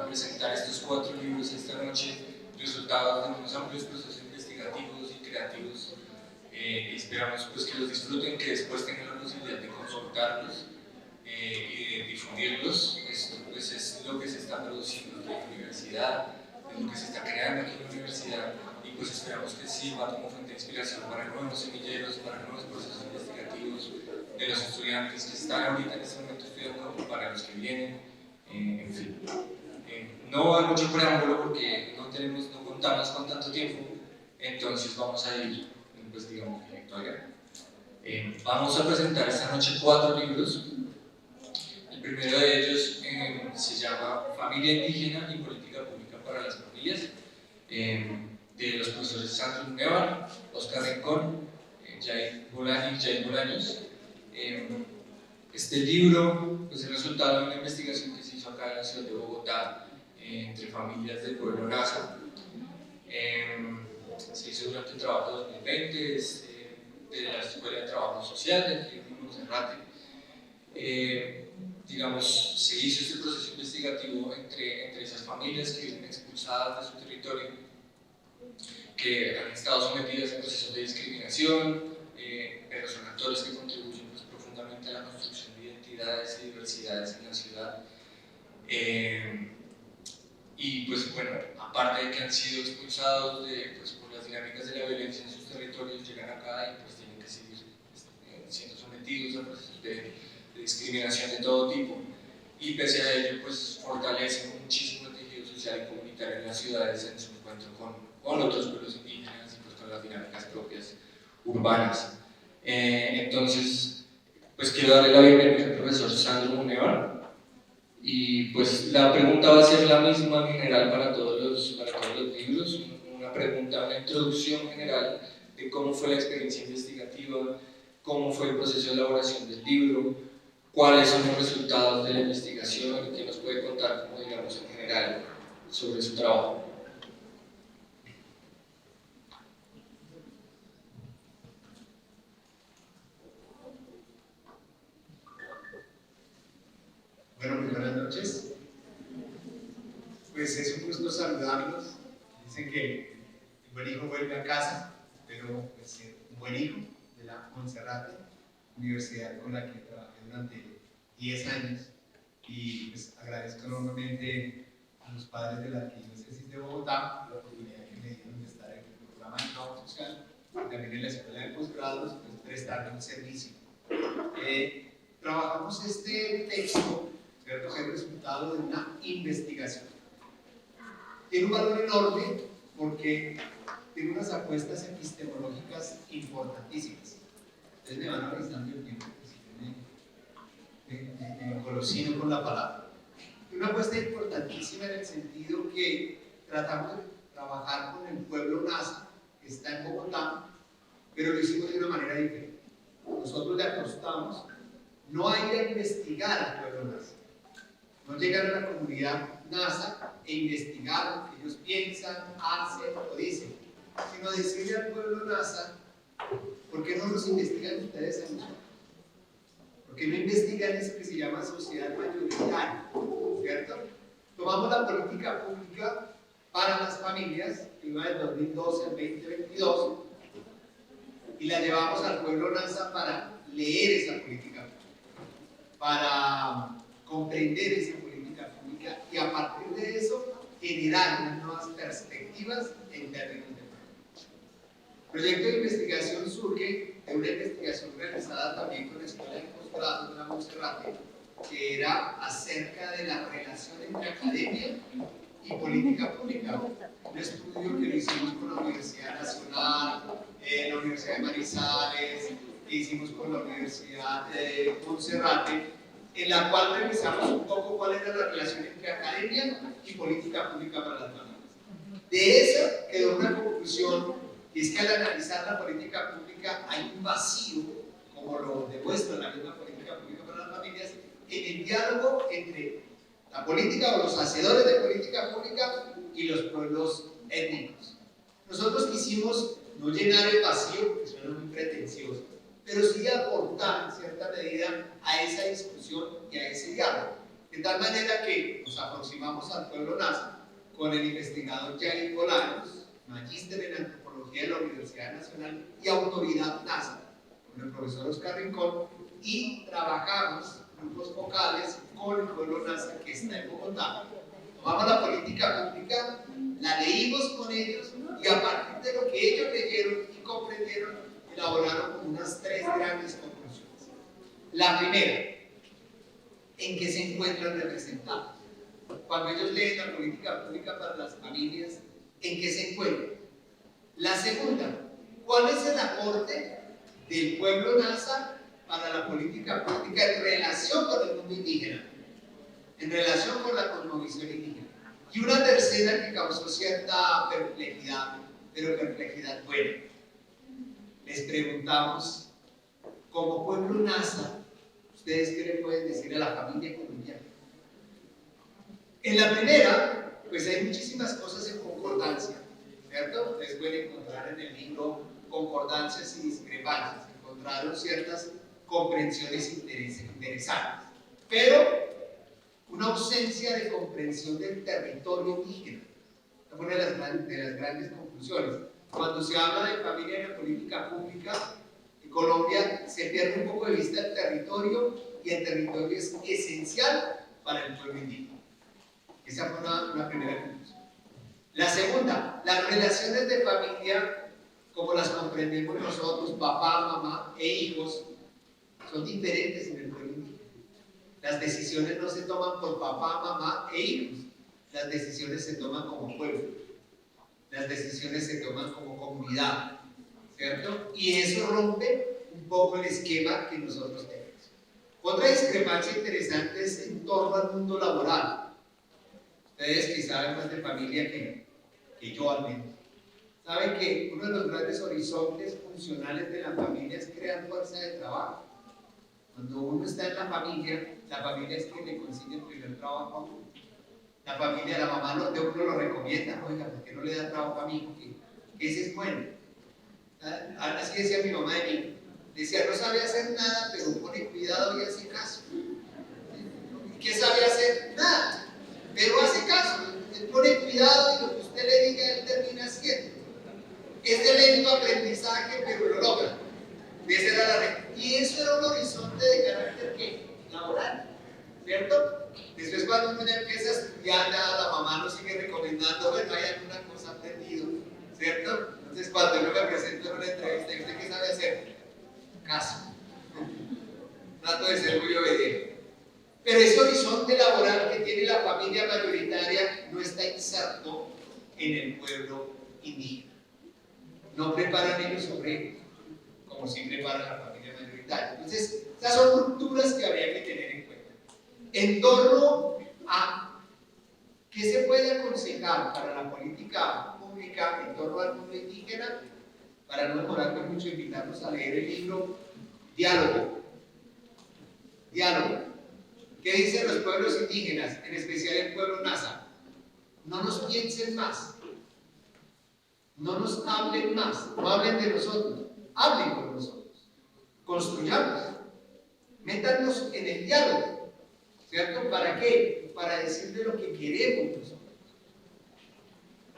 presentar estos 4 libros esta noche, resultados de unos amplios procesos investigativos y creativos. Esperamos pues, que los disfruten, que después tengan la posibilidad de consultarlos y de difundirlos. Esto pues, es lo que se está produciendo aquí en la universidad, es lo que se está creando aquí en la universidad, y pues esperamos que sirva como fuente de inspiración para nuevos semilleros, para nuevos procesos investigativos de los estudiantes que están ahorita en este momento estudiando, para los que vienen, en fin. No hay mucho preámbulo porque no contamos con tanto tiempo, entonces vamos a ir, pues digamos, directo al grano. Vamos a presentar esta noche 4 libros. El primero de ellos se llama Familia Indígena y Política Pública para las Familias, de los profesores Sandro Nevar, Oscar Rincón, Jair Bolaños. Este libro pues, es el resultado de una investigación que se hizo acá en la ciudad de Bogotá entre familias del pueblo Nasa. Se hizo durante el trabajo 2020 de la Escuela de Trabajo Social de aquí en Monserrate. Digamos, se hizo este proceso investigativo entre esas familias que viven expulsadas de su territorio, que han estado sometidas a procesos de discriminación, pero son actores que contribuyen pues, profundamente a la construcción de identidades y diversidades en la ciudad. Y pues bueno, aparte de que han sido expulsados pues, por las dinámicas de la violencia en sus territorios, llegan acá y pues tienen que seguir siendo sometidos a procesos de discriminación de todo tipo, y pese a ello pues fortalecen muchísimo el tejido social y comunitario en las ciudades en su encuentro con otros pueblos indígenas y pues con las dinámicas propias urbanas. Entonces, pues quiero darle la bienvenida al profesor Sandro Munevar. Y pues la pregunta va a ser la misma en general para todos los libros, una pregunta, una introducción general de cómo fue la experiencia investigativa, cómo fue el proceso de elaboración del libro, cuáles son los resultados de la investigación y qué nos puede contar, como digamos en general, sobre su trabajo. Bueno, muy buenas noches. Pues es un gusto saludarlos. Dicen que el buen hijo vuelve a casa, pero pues, un buen hijo de la Monserrate, universidad con la que trabajé durante 10 años. Y pues agradezco enormemente a los padres de la Arquidiócesis de Bogotá la oportunidad que me dieron de estar en el programa de trabajo social, también en la escuela de posgrados, pues prestarme un servicio. Trabajamos este texto, ¿cierto?, que es el resultado de una investigación. Tiene un valor enorme porque tiene unas apuestas epistemológicas importantísimas. Ustedes me van avisando el tiempo, si me colocino con la palabra. Una apuesta importantísima en el sentido que tratamos de trabajar con el pueblo Nasa, que está en Bogotá, pero lo hicimos de una manera diferente. Nosotros le apostamos no a ir a investigar al pueblo Nasa, no llegar a la comunidad Nasa e investigar lo que ellos piensan, hacen o dicen, sino decirle al pueblo Nasa: ¿por qué no nos investigan ustedes a nosotros? ¿Por qué no investigan eso que se llama sociedad mayoritaria? ¿Cierto? Tomamos la política pública para las familias, que iba del 2012 al 2022, y la llevamos al pueblo Nasa para leer esa política pública, para comprender esa política pública y a partir de eso generar unas nuevas perspectivas en términos de pueblo. El proyecto de investigación surge de una investigación realizada también con la Escuela de Posgrados de la Monserrate, que era acerca de la relación entre academia y política pública. Un estudio que lo hicimos con la Universidad Nacional, la Universidad de Manizales, que hicimos con la Universidad de Monserrate, en la cual revisamos un poco cuál era la relación entre academia y política pública para las familias. De esa quedó una conclusión, y es que al analizar la política pública hay un vacío, como lo demuestra la misma política pública para las familias, en el diálogo entre la política o los hacedores de política pública y los pueblos étnicos. Nosotros quisimos no llenar el vacío, que suena muy pretencioso, pero sí aportar en cierta medida a esa discusión y a ese diálogo. De tal manera que nos aproximamos al pueblo Nasa con el investigador Yair Bolaños, magíster en antropología de la Universidad Nacional y autoridad NASA, con el profesor Oscar Rincón, y trabajamos grupos focales con el pueblo Nasa que está en Bogotá. Tomamos la política pública, la leímos con ellos y a partir de lo que ellos leyeron y comprendieron, elaboraron como unas 3 grandes conclusiones. La primera, ¿en qué se encuentran representados? Cuando ellos leen la política pública para las familias, ¿en qué se encuentran? La segunda, ¿cuál es el aporte del pueblo Nasa para la política pública en relación con el mundo indígena, en relación con la cosmovisión indígena? Y una tercera que causó cierta perplejidad, pero perplejidad buena. Les preguntamos, como pueblo Nasa, ¿ustedes qué le pueden decir a la familia colombiana? En la primera, pues hay muchísimas cosas en concordancia, ¿cierto? Ustedes pueden encontrar en el libro concordancias y discrepancias, encontraron ciertas comprensiones interesantes, pero una ausencia de comprensión del territorio indígena. Esta fue una de las grandes conclusiones. Cuando se habla de familia en la política pública, en Colombia se pierde un poco de vista el territorio, y el territorio es esencial para el pueblo indígena. Esa fue una primera conclusión. La segunda, las relaciones de familia, como las comprendemos nosotros, papá, mamá e hijos, son diferentes en el pueblo indígena. Las decisiones no se toman por papá, mamá e hijos. Las decisiones se toman como pueblo. Las decisiones se toman como comunidad, ¿cierto? Y eso rompe un poco el esquema que nosotros tenemos. Otra discrepancia interesante es en torno al mundo laboral. Ustedes que saben más de familia que yo al menos, saben que uno de los grandes horizontes funcionales de la familia es crear fuerza de trabajo. Cuando uno está en la familia es que le consigue el primer trabajo a uno. La familia, la mamá de uno lo recomienda, oiga, ¿por qué no le da trabajo a mi hijo? Que ese es bueno. Así decía mi mamá de mí. Decía, no sabe hacer nada, pero pone cuidado y hace caso. ¿Y qué sabe hacer? Nada, pero hace caso. Él pone cuidado y lo que usted le diga, él termina haciendo. Es de lento aprendizaje, pero lo logra. Esa era la regla. Y eso era un horizonte de carácter ¿qué? Laboral, ¿cierto? Después cuando uno empieza a estudiar, ya la mamá nos sigue recomendando, bueno, hay alguna cosa aprendido, ¿cierto? Entonces cuando yo me presento en una entrevista, ¿y usted qué sabe hacer? Caso. Trato de ser muy obediente. Pero ese horizonte laboral que tiene la familia mayoritaria no está inserto en el pueblo indígena. No preparan ellos obreros, como sí prepara la familia mayoritaria. Entonces, esas son rupturas que habría que tener en cuenta. En torno a qué se puede aconsejar para la política pública en torno al mundo indígena, para no demorarme mucho, invitarnos a leer el libro Diálogo. Diálogo. ¿Qué dicen los pueblos indígenas, en especial el pueblo Nasa? No nos piensen más, no nos hablen más, no hablen de nosotros, hablen con nosotros, construyamos, métanos en el diálogo, ¿cierto? ¿Para qué? Para decirle lo que queremos nosotros.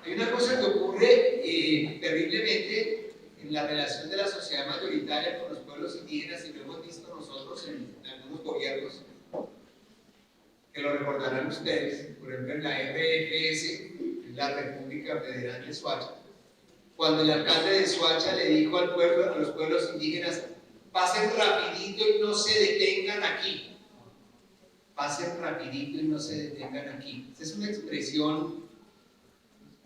Hay una cosa que ocurre terriblemente en la relación de la sociedad mayoritaria con los pueblos indígenas, y lo hemos visto nosotros en algunos gobiernos, que lo recordarán ustedes, por ejemplo en la RFS, la República Federal de Soacha, cuando el alcalde de Soacha le dijo al pueblo, a los pueblos indígenas, pasen rapidito y no se detengan aquí. Pasen rapidito y no se detengan aquí. Esa es una expresión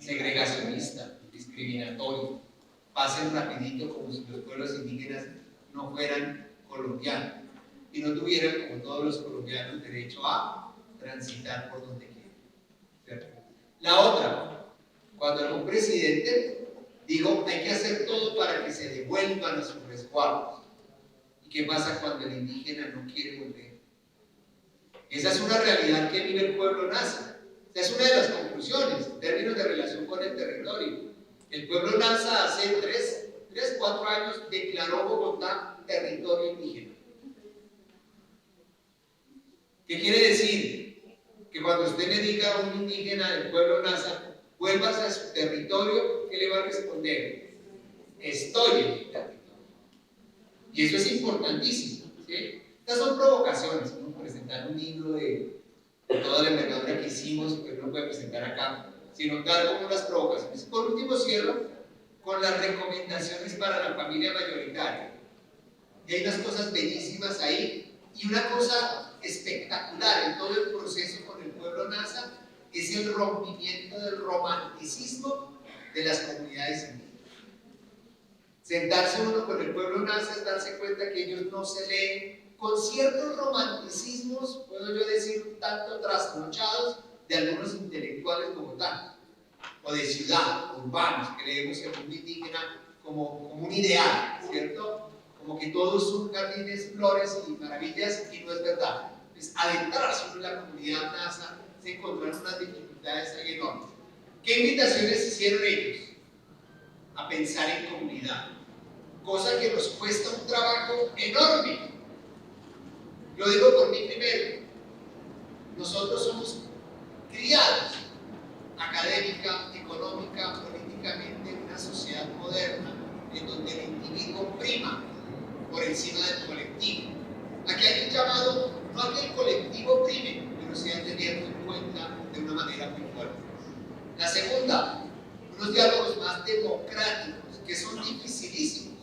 segregacionista, discriminatoria. Pasen rapidito como si los pueblos indígenas no fueran colombianos y no tuvieran, como todos los colombianos, derecho a transitar por donde quieran, ¿cierto? La otra, cuando algún presidente dijo hay que hacer todo para que se devuelvan a sus resguardos. ¿Y qué pasa cuando el indígena no quiere volver? Esa es una realidad que vive el pueblo Nasa. Esa es una de las conclusiones en términos de relación con el territorio. El pueblo Nasa hace 4 años declaró Bogotá territorio indígena. ¿Qué quiere decir? cuando usted le diga a un indígena del pueblo Nasa, vuelvas a su territorio, ¿qué le va a responder? Estoy en mi territorio. Y eso es importantísimo, ¿sí? Estas son provocaciones, ¿no? Presentar un libro de toda la envergadura que hicimos, pues no puede presentar acá, sino dar como unas provocaciones. Por último, cierro con las recomendaciones para la familia mayoritaria. Y hay unas cosas bellísimas ahí, y una cosa espectacular en todo el proceso con el pueblo Nasa es el rompimiento del romanticismo de las comunidades indígenas. Sentarse uno con el pueblo Nasa es darse cuenta que ellos no se leen con ciertos romanticismos, puedo yo decir, un tanto trasnochados de algunos intelectuales bogotanos o de ciudad, urbanos, que leemos el mundo indígena como un ideal, ¿cierto? Como que todos son jardines, flores y maravillas, y no es verdad. Pues adentrarse en la comunidad Nasa se encontraron unas dificultades ahí enormes. ¿Qué invitaciones hicieron ellos? A pensar en comunidad, cosa que nos cuesta un trabajo enorme. Lo digo por mí primero. Nosotros somos criados académica, económica, políticamente en una sociedad moderna en donde el individuo prima por encima del colectivo. Aquí hay un llamado, no a que el colectivo prime, pero sí a tenerlo en cuenta de una manera muy fuerte. La segunda, unos diálogos más democráticos, que son dificilísimos.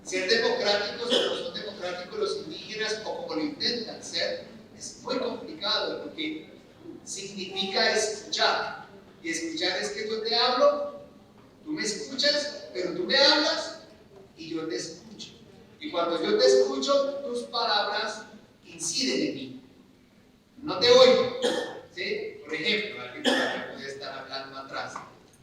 Ser democráticos o no son democráticos los indígenas, o como lo intentan ser, es muy complicado, porque significa escuchar. Y escuchar es que yo te hablo, tú me escuchas, pero tú me hablas y yo te escucho. Y cuando yo te escucho, tus palabras inciden en mí. No te oigo, ¿sí? Por ejemplo, alguien puede estar hablando atrás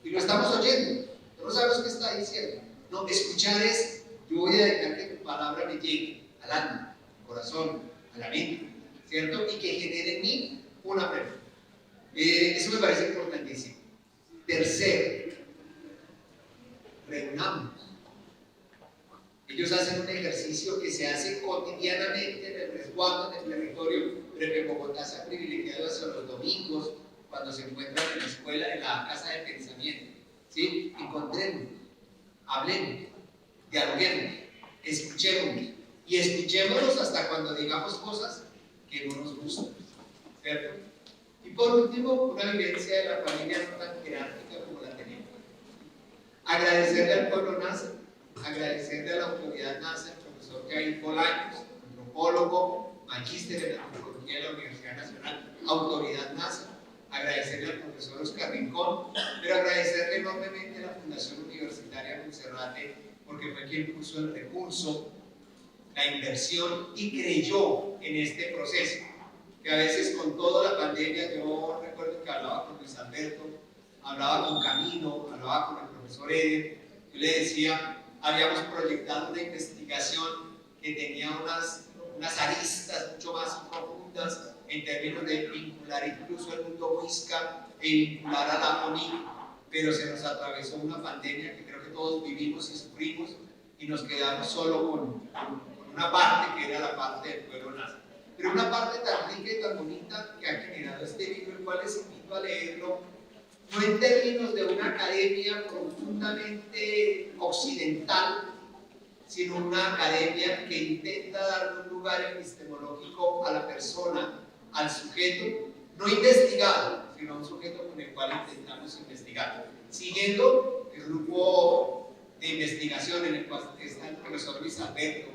y lo estamos oyendo, pero no sabemos qué está diciendo. No, escuchar es, yo voy a dejar que tu palabra me llegue al alma, al corazón, a la mente, ¿cierto? Y que genere en mí una pregunta. Eso me parece importantísimo. Tercero, reunamos. Ellos hacen un ejercicio que se hace cotidianamente en el resguardo, en el territorio, pero que en Bogotá se ha privilegiado hacia los domingos, cuando se encuentran en la escuela, en la casa de pensamiento. ¿Sí? Encontremos, hablemos, dialoguemos, escuchemos. Y escuchémonos hasta cuando digamos cosas que no nos gustan. ¿Cierto? Y por último, una vivencia de la familia no tan jerárquica como la tenemos. Agradecerle al pueblo Nasa, agradecerle a la autoridad Nasa, el profesor Jair Bolaños, antropólogo, magíster en antropología de la Universidad Nacional, autoridad Nasa, agradecerle al profesor Oscar Rincón, pero agradecerle enormemente a la Fundación Universitaria Monserrate, porque fue quien puso el recurso, la inversión y creyó en este proceso. Que a veces con toda la pandemia, yo recuerdo que hablaba con Luis Alberto, hablaba con Camino, hablaba con el profesor Eder, yo le decía, habíamos proyectado una investigación que tenía unas aristas mucho más profundas en términos de vincular incluso el mundo Huizca e vincular a la ONI, pero se nos atravesó una pandemia que creo que todos vivimos y sufrimos y nos quedamos solo con una parte que era la parte del pueblo Nasa. Pero una parte tan rica y tan bonita que ha generado este libro, el cual les invito a leerlo, no en términos de una academia profundamente occidental, sino una academia que intenta dar un lugar epistemológico a la persona, al sujeto, no investigado, sino a un sujeto con el cual intentamos investigar. Siguiendo el grupo de investigación en el cual está el profesor Luis Alberto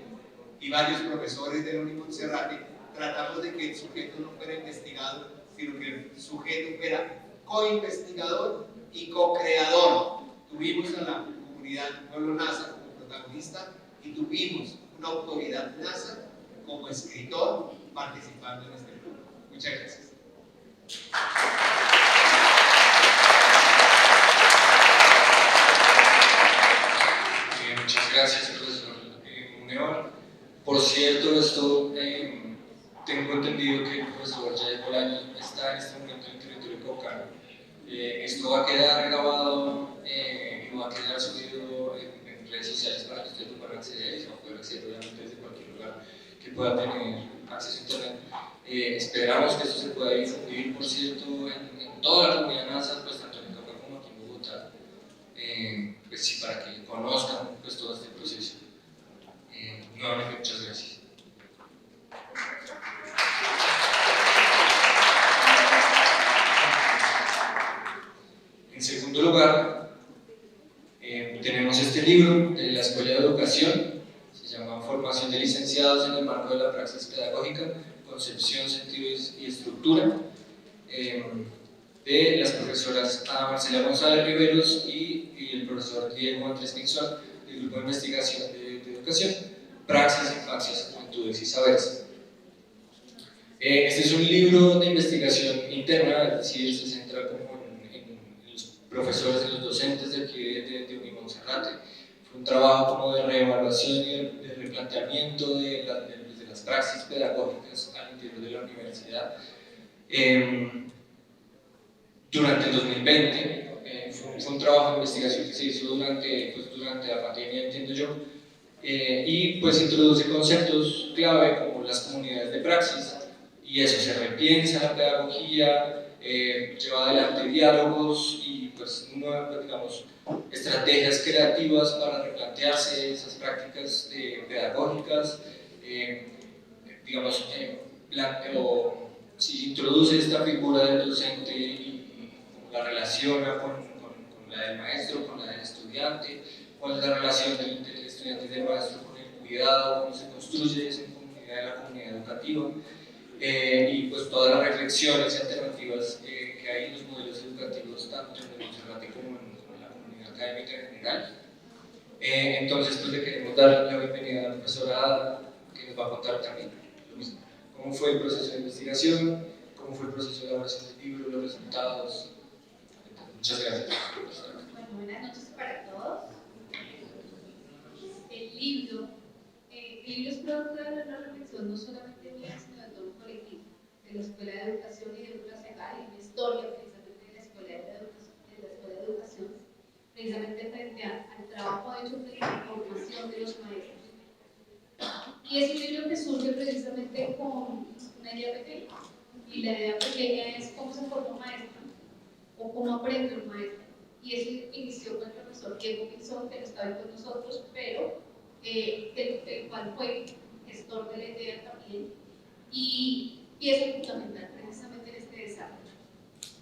y varios profesores de la Uni Monserrate, tratamos de que el sujeto no fuera investigado, sino que el sujeto fuera co-investigador y co-creador. Tuvimos a la comunidad del pueblo Nasa como protagonista y tuvimos una autoridad Nasa como escritor participando en este grupo. Muchas gracias. Muchas gracias, profesor Munevar. Por cierto, esto tengo entendido que el profesor Jair Bolaños está en este momento en territorio caucano. Esto va a quedar grabado y va a quedar subido en redes sociales para que ustedes lo puedan acceder y se va a poder acceder obviamente desde cualquier lugar que pueda tener acceso a internet. Esperamos que esto se pueda difundir, por cierto, en toda la comunidad NASA, pues tanto en Cauca como aquí en Bogotá, pues sí, para que conozcan pues, todo este proceso. Nuevamente, muchas gracias. En segundo lugar, tenemos este libro de la Escuela de Educación, se llama Formación de Licenciados en el marco de la praxis pedagógica, Concepción, Sentido y Estructura, de las profesoras Ana Marcela González Riveros y el profesor Diego Andrés Pinzón, del Grupo de Investigación de Educación, Praxis, Infancias, Juventudes y Saberes. Este es un libro de investigación interna, es decir, se centra como en los profesores, en los docentes de aquí de Unimonserrate. Fue un trabajo como de reevaluación y de replanteamiento de las praxis pedagógicas al interior de la universidad. Durante el 2020, fue un trabajo de investigación que se hizo durante la pandemia, entiendo yo, y pues introduce conceptos clave como las comunidades de praxis, y eso, se repiensa la pedagogía, lleva adelante diálogos y pues digamos, estrategias creativas para replantearse esas prácticas pedagógicas, digamos, si introduce esta figura del docente y la relaciona con la del maestro, con la del estudiante, cuál es la relación del estudiante y del maestro con el cuidado, cómo se construye esa comunidad de la comunidad educativa. Y pues todas las reflexiones y alternativas que hay en los modelos educativos, tanto en el Monserrate como en la comunidad académica en general. Entonces, pues le queremos dar la bienvenida a la profesora Ada, que nos va a contar también lo mismo. Cómo fue el proceso de investigación, cómo fue el proceso de elaboración del libro, los resultados. Muchas gracias. Bueno, buenas noches para todos. El libro es producto de una reflexión no solamente mía, sino de todo un colectivo, de la Escuela de Educación y de Lucas Segal, y una historia precisamente de la Escuela de Educación, precisamente frente al trabajo hecho de la formación de los maestros. Y es un libro que surge precisamente con una idea pequeña, y la idea pequeña es cómo se forma un maestro, o cómo aprende un maestro. Y eso inició con el profesor Diego Pinzón, que no está hoy con nosotros, pero el cual fue gestor de la idea también, y es fundamental precisamente en este desarrollo.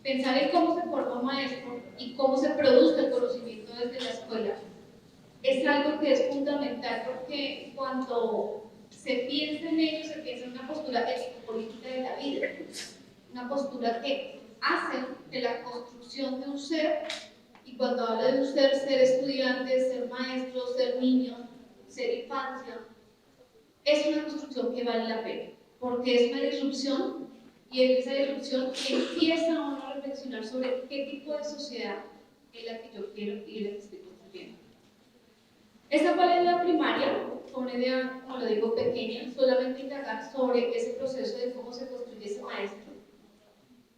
Pensar en cómo se forma un maestro y cómo se produce el conocimiento desde la escuela es algo que es fundamental, porque cuando se piensa en ello, se piensa en una postura ético-política de la vida, una postura que hace de la construcción de un ser, y cuando habla de un ser estudiante, ser maestro, ser niño, ser infancia, es una construcción que vale la pena, porque es una disrupción, y en esa disrupción empieza uno a reflexionar sobre qué tipo de sociedad es la que yo quiero y la que estoy construyendo. Esta cual es la primaria, con una idea, como lo digo, pequeña, solamente indagar sobre ese proceso de cómo se construye ese maestro.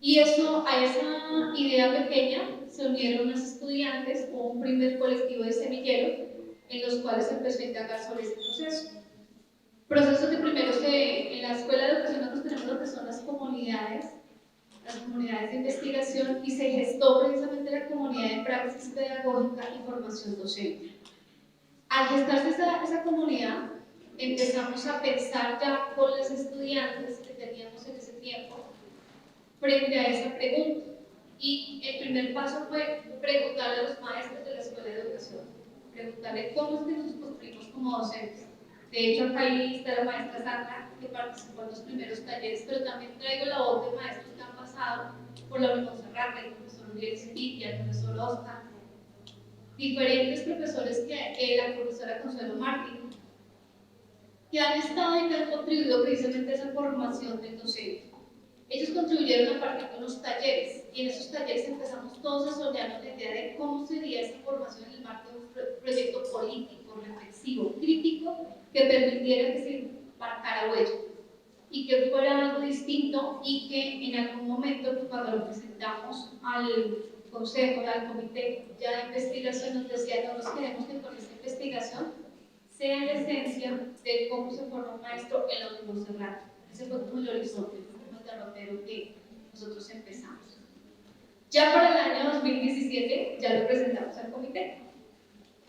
Y a esa idea pequeña se unieron unos estudiantes o un primer colectivo de semilleros en los cuales se empezó a indagar sobre ese proceso. Procesos que primero en la Escuela de Educación nosotros tenemos lo que son las comunidades de investigación, y se gestó precisamente la comunidad de praxis pedagógica y formación docente. Al gestarse esa comunidad, empezamos a pensar ya con los estudiantes que teníamos en ese tiempo frente a esa pregunta. Y el primer paso fue preguntarle a los maestros de la Escuela de Educación, preguntarle cómo es que nos construimos como docentes. De hecho, acá está la maestra Sandra, que participó en los primeros talleres, pero también traigo la voz de maestros que han pasado por la Unimonserrate, el profesor Uriel Spitia, el profesor Oscar, diferentes profesores que la profesora Consuelo Martín, que han estado y que han contribuido precisamente a esa formación del docente. Ellos contribuyeron a partir de unos talleres, y en esos talleres empezamos todos a soñar la idea de cómo sería esa formación en el marco de un proyecto político, reflexivo, crítico, que permitiera que se marcara huella y que fuera algo distinto, y que en algún momento, cuando lo presentamos al consejo, al comité ya de investigación, nos decía: no nos queremos que con esta investigación sea la esencia de cómo se forma un maestro en la Unimonserrate. Ese fue como el horizonte. el derrotero que nosotros empezamos. Ya para el año 2017 ya lo presentamos al comité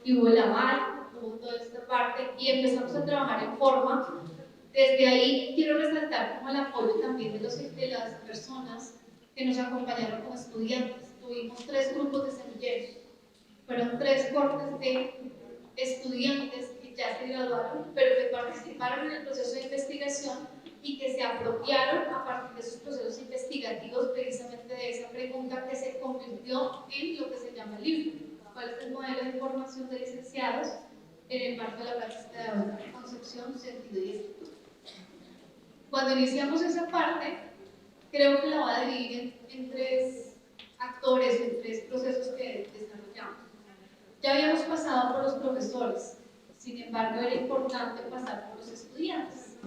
y hubo el aval, hubo toda esta parte y empezamos a trabajar en forma. Desde ahí quiero resaltar como el apoyo también de las personas que nos acompañaron como estudiantes. Tuvimos 3 grupos de semilleros, fueron 3 cortes de estudiantes que ya se graduaron, pero que participaron en el proceso de investigación y que se apropiaron a partir de esos procesos investigativos precisamente de esa pregunta que se convirtió en lo que se llama el libro. ¿Cuál es el modelo de formación de licenciados en el marco de la praxis pedagógica, concepción, sentido y estructura? Cuando iniciamos esa parte, creo que la voy a dividir en 3 actores, en 3 procesos que desarrollamos. Ya habíamos pasado por los profesores, sin embargo era importante pasar por los estudiantes.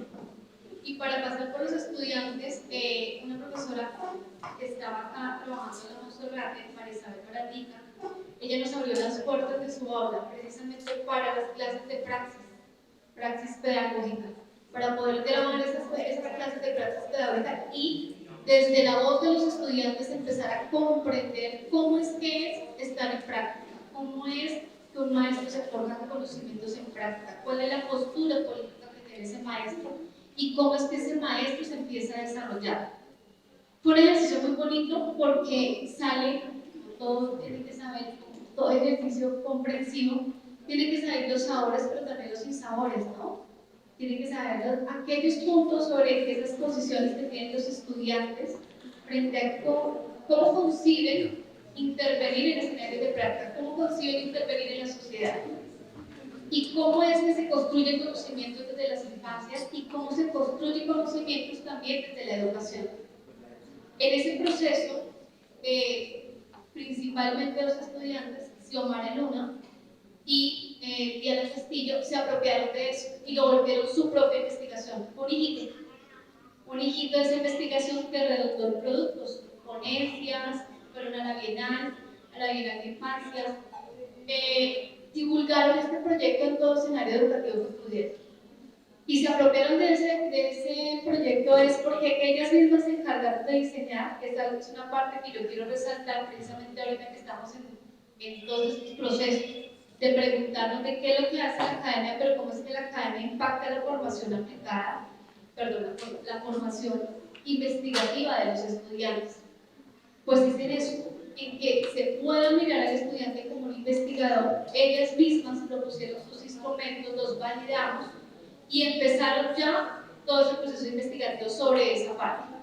Y para pasar por los estudiantes, una profesora que estaba acá trabajando en la Monserrate, María Isabel Barandica, ella nos abrió las puertas de su aula precisamente para las clases de praxis pedagógica, para poder grabar esas clases de praxis pedagógica y desde la voz de los estudiantes empezar a comprender cómo es que es estar en práctica, cómo es que un maestro se forja conocimientos en práctica, cuál es la postura política que tiene ese maestro y cómo es que ese maestro se empieza a desarrollar. Fue un ejercicio muy bonito porque sale, todo tiene que saber, todo ejercicio comprensivo, tiene que saber los sabores pero también los insabores, ¿no? Tiene que saber aquellos puntos sobre esas posiciones que tienen los estudiantes frente a cómo conciben intervenir en escenarios de práctica, cómo conciben intervenir en la sociedad y cómo es que se construyen conocimientos desde las infancias y cómo se construyen conocimientos también desde la educación. En ese proceso, principalmente los estudiantes, Xiomara Luna y Diana Castillo, se apropiaron de eso y lo volvieron su propia investigación. Un hijito de esa investigación que redactó en productos, ponencias, fueron a la Bienal de Infancias, divulgaron este proyecto en todo escenario educativo que pudieron. Y se apropiaron de ese proyecto es porque ellas mismas se encargaron de diseñar. Esta es una parte que yo quiero resaltar precisamente ahorita que estamos en todos estos procesos de preguntarnos de qué es lo que hace la academia, pero cómo es que la academia impacta la formación aplicada, perdón, la formación investigativa de los estudiantes. Pues es en eso, en que se pueda mirar al estudiante como un investigador. Ellas mismas propusieron sus instrumentos, los validamos y empezaron ya todo ese proceso investigativo sobre esa parte.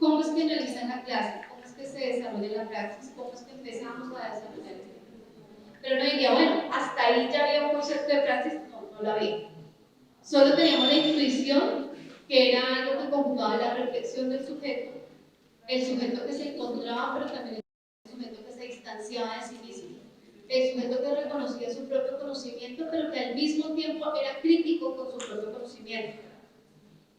¿Cómo es que analizan la clase? ¿Cómo es que se desarrolla la praxis? ¿Cómo es que empezamos a desarrollar esto? Pero no diría, bueno, hasta ahí ya había un concepto de praxis, no lo había. Solo teníamos la intuición, que era algo que conjugaba la reflexión del sujeto, el sujeto que se encontraba, pero también el sujeto que se distanciaba de sí mismo, el sujeto que reconocía su propio conocimiento, pero que al mismo tiempo era crítico con su propio conocimiento.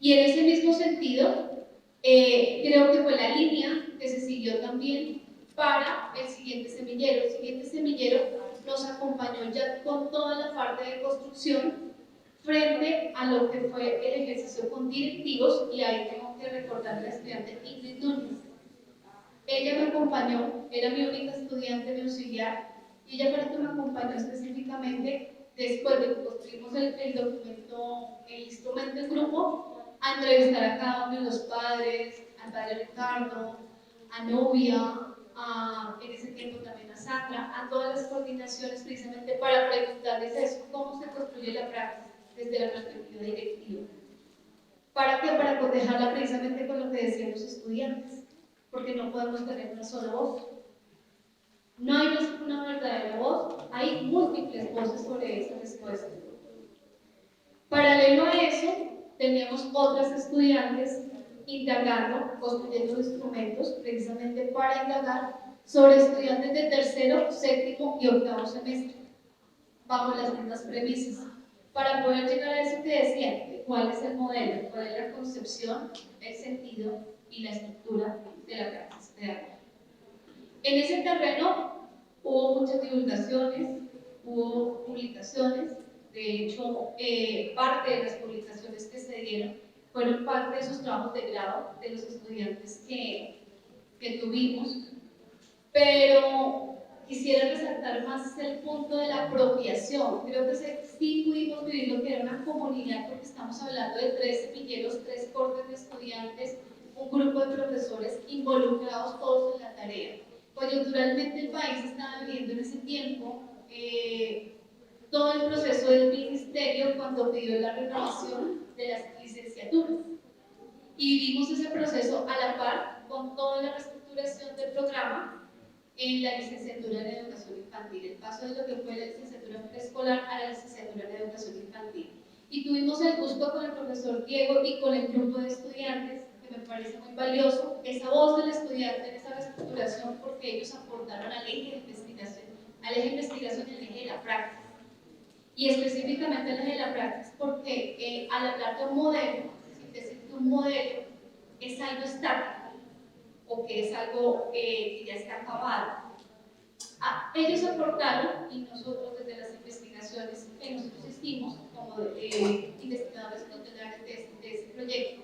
Y en ese mismo sentido, creo que fue la línea que se siguió también para el siguiente semillero. El siguiente semillero nos acompañó ya con toda la parte de construcción frente a lo que fue el ejercicio con directivos, y ahí tengo que recordar a la estudiante Ingrid Núñez. Ella me acompañó, era mi única estudiante, mi auxiliar, y ella para que me acompañó específicamente después de que construimos el documento, el instrumento del grupo, a entrevistar a cada uno de los padres, al padre Ricardo, a Novia, en ese tiempo también a Sandra, a todas las coordinaciones precisamente para preguntarles eso, cómo se construye la práctica desde la perspectiva directiva. ¿Para qué? Para cotejarla precisamente con lo que decían los estudiantes, porque no podemos tener una sola voz. No hay una verdadera voz, hay múltiples voces sobre esa respuesta. Paralelo a eso, teníamos otras estudiantes indagando, construyendo instrumentos precisamente para indagar sobre estudiantes de tercero, séptimo y octavo semestre, bajo las mismas premisas, para poder llegar a eso que decía, de cuál es el modelo, cuál es la concepción, el sentido y la estructura de la praxis pedagógica. En ese terreno hubo muchas divulgaciones, hubo publicaciones. De hecho, parte de las publicaciones que se dieron fueron parte de esos trabajos de grado de los estudiantes que tuvimos, pero quisiera resaltar más el punto de la apropiación. Creo que sí pudimos vivir lo que era una comunidad, porque estamos hablando de 3 semilleros, 3 cortes de estudiantes, un grupo de profesores involucrados todos en la tarea. Coyunturalmente el país estaba viviendo en ese tiempo todo el proceso del ministerio cuando pidió la renovación de las licenciaturas. Y vivimos ese proceso a la par con toda la reestructuración del programa en la licenciatura en educación infantil, el paso de lo que fue la licenciatura preescolar a la licenciatura en educación infantil. Y tuvimos el gusto con el profesor Diego y con el grupo de estudiantes, que me parece muy valioso, esa voz del estudiante en esa reestructuración, porque ellos aportaron al eje de investigación, y al eje de la práctica. Y específicamente al eje de la práctica, porque al hablar de un modelo, si decir que un modelo es algo estático, o que es algo que ya está acabado. Ellos aportaron, y nosotros desde las investigaciones que nosotros hicimos como investigadores tutelares de ese proyecto,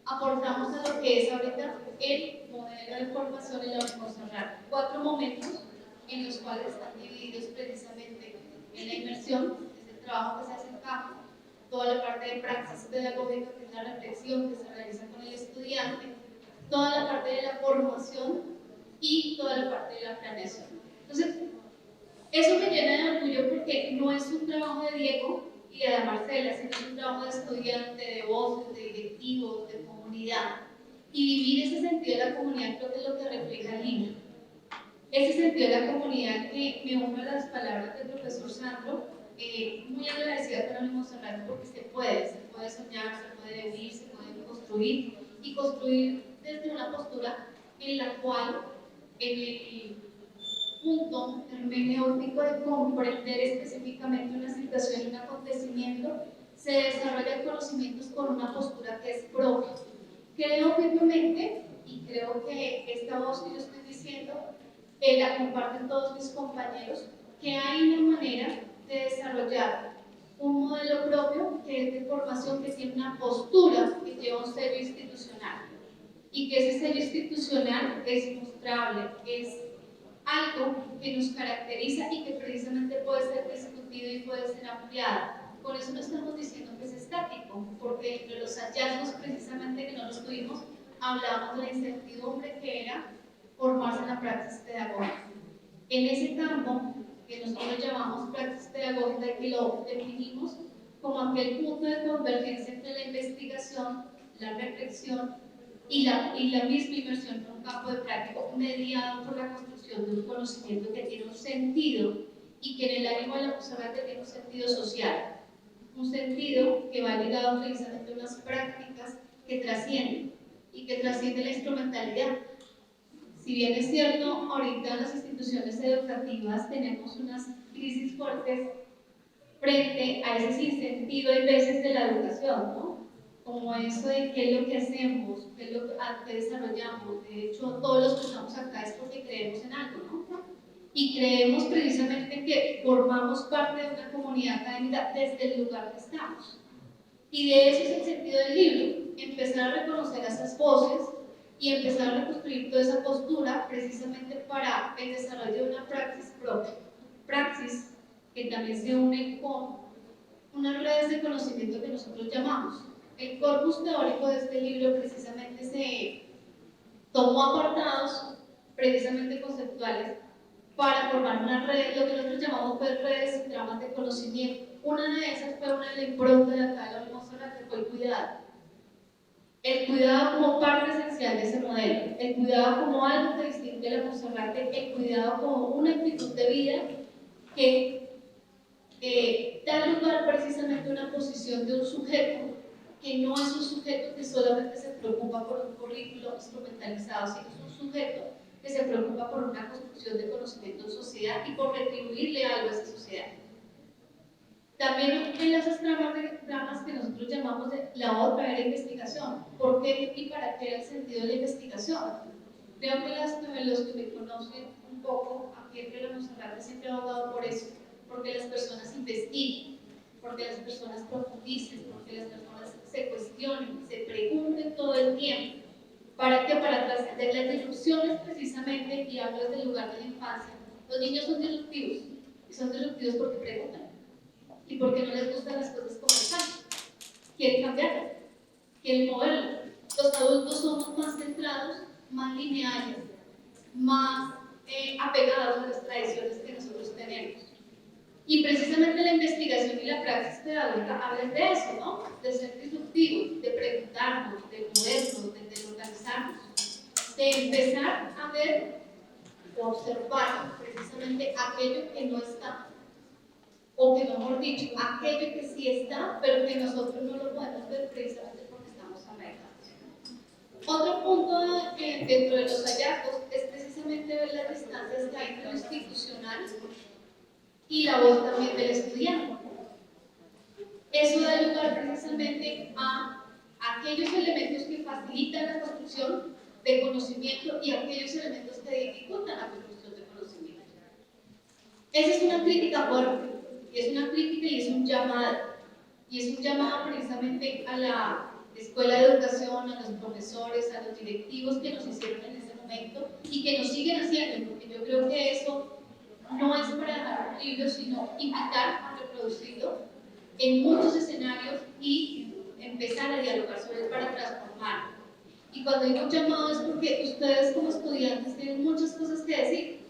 aportamos a lo que es ahorita el modelo de formación en la Montserrat. 4 momentos en los cuales están divididos precisamente en la inmersión, es el trabajo que se hace en campo, toda la parte de praxis pedagógica, que es la reflexión que se realiza con el estudiante, toda la parte de la formación y toda la parte de la planeación. Entonces, eso me llena de orgullo porque no es un trabajo de Diego y de Marcela, sino es un trabajo de estudiante, de voces, de directivos, de comunidad. Y vivir ese sentido de la comunidad creo que es lo que refleja el libro. Ese sentido de la comunidad que me uno a las palabras del profesor Sandro, muy agradecida con Montserrat porque se puede soñar, se puede vivir, se puede construir y construir desde una postura en la cual el punto hermenéutico de comprender específicamente una situación y un acontecimiento se desarrolla conocimientos con una postura que es propia. Creo firmemente, y creo que esta voz que yo estoy diciendo la comparten todos mis compañeros, que hay una manera de desarrollar un modelo propio que es de formación, que tiene una postura que lleva un sello institucional y que ese sello institucional es mostrable, es algo que nos caracteriza y que precisamente puede ser discutido y puede ser ampliado. Por eso no estamos diciendo que es estático, porque entre los hallazgos precisamente que no los tuvimos, hablábamos de la incertidumbre que era formarse en la praxis pedagógica. En ese campo, que nosotros llamamos praxis pedagógica y que lo definimos como aquel punto de convergencia entre la investigación, la reflexión y la misma inmersión en un campo de práctica mediado por la construcción de un conocimiento que tiene un sentido y que en el ánimo de la Montserrat tiene un sentido social, un sentido que va ligado precisamente a unas prácticas que trascienden y que trascienden la instrumentalidad. Si bien es cierto, ahorita en las instituciones educativas tenemos unas crisis fuertes frente a ese sinsentido hay veces de la educación, ¿no? Como eso de qué es lo que hacemos, qué es lo que desarrollamos. De hecho, todos los que estamos acá es porque creemos en algo, ¿no? Y creemos precisamente que formamos parte de una comunidad académica desde el lugar que estamos. Y de eso es el sentido del libro, empezar a reconocer esas voces y empezar a reconstruir toda esa postura precisamente para el desarrollo de una praxis propia. Praxis que también se une con unas redes de conocimiento que nosotros llamamos. El corpus teórico de este libro precisamente se tomó apartados precisamente conceptuales para formar una red, lo que nosotros llamamos pues, redes y tramas de conocimiento. Una de esas fue una de la impronta de acá de la Montserrat, que fue el cuidado. El cuidado como parte esencial de ese modelo, el cuidado como algo que distingue a la Montserrat, el cuidado como una actitud de vida que da lugar precisamente a una posición de un sujeto que no es un sujeto que solamente se preocupa por un currículo instrumentalizado, sino es un sujeto que se preocupa por una construcción de conocimiento en sociedad y por retribuirle algo a esa sociedad. También en esas tramas que nosotros llamamos de la otra era investigación. ¿Por qué y para qué era el sentido de la investigación? Creo que los que me conocen un poco, aquí en la Montserrat siempre he abogado por eso, porque las personas investiguen, porque las personas profundicen, porque las personas se cuestionen, se pregunten todo el tiempo. ¿Para qué? Para trascender las disrupciones precisamente, y hablo desde el lugar de la infancia. Los niños son disruptivos, y son disruptivos porque preguntan, y porque no les gustan las cosas como están. Quieren cambiarlas, quieren moverlas. Los adultos somos más centrados, más lineales, más apegados a las tradiciones que nosotros tenemos. Y precisamente la investigación y la praxis pedagógica hablan de eso, ¿no? De ser disruptivos, de preguntarnos, de movernos, de deslocalizarnos, de empezar a ver o observar precisamente aquello que no está, o que mejor dicho, aquello que sí está, pero que nosotros no lo podemos ver precisamente porque estamos arraigados. Otro punto dentro de los hallazgos es precisamente ver las distancias que hay entre lo institucional y la voz también del estudiante. Eso da lugar precisamente a aquellos elementos que facilitan la construcción de conocimiento y aquellos elementos que dificultan la construcción de conocimiento. Esa es una crítica fuerte, y es una crítica y es un llamado. Y es un llamado precisamente a la escuela de educación, a los profesores, a los directivos que nos hicieron en ese momento y que nos siguen haciendo, porque yo creo que eso no es para dejar un libro, sino invitar a reproducirlo en muchos escenarios y empezar a dialogar sobre él para transformarlo. Y cuando digo un llamado es porque ustedes como estudiantes tienen muchas cosas que decir,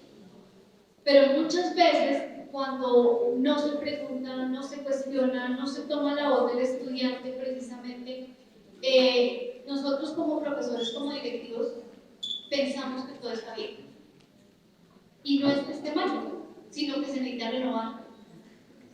pero muchas veces cuando no se pregunta, no se cuestiona, no se toma la voz del estudiante precisamente, nosotros como profesores, como directivos, pensamos que todo está bien. Y no es que esté mal, sino que se necesita renovar,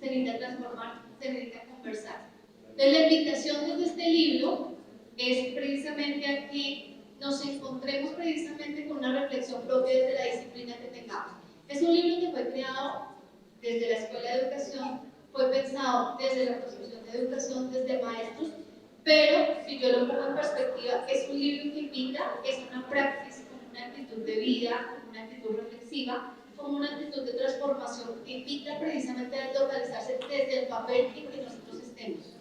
se necesita transformar, se necesita conversar. Entonces la invitación desde este libro es precisamente a que nos encontremos precisamente con una reflexión propia desde la disciplina que tengamos. Es un libro que fue creado desde la Escuela de Educación, fue pensado desde la construcción de educación, desde maestros, pero si yo lo pongo en perspectiva, es un libro que invita, es una praxis con una actitud de vida, con una actitud reflexiva, como una actitud de transformación que invita precisamente a localizarse desde el papel en que nosotros estemos,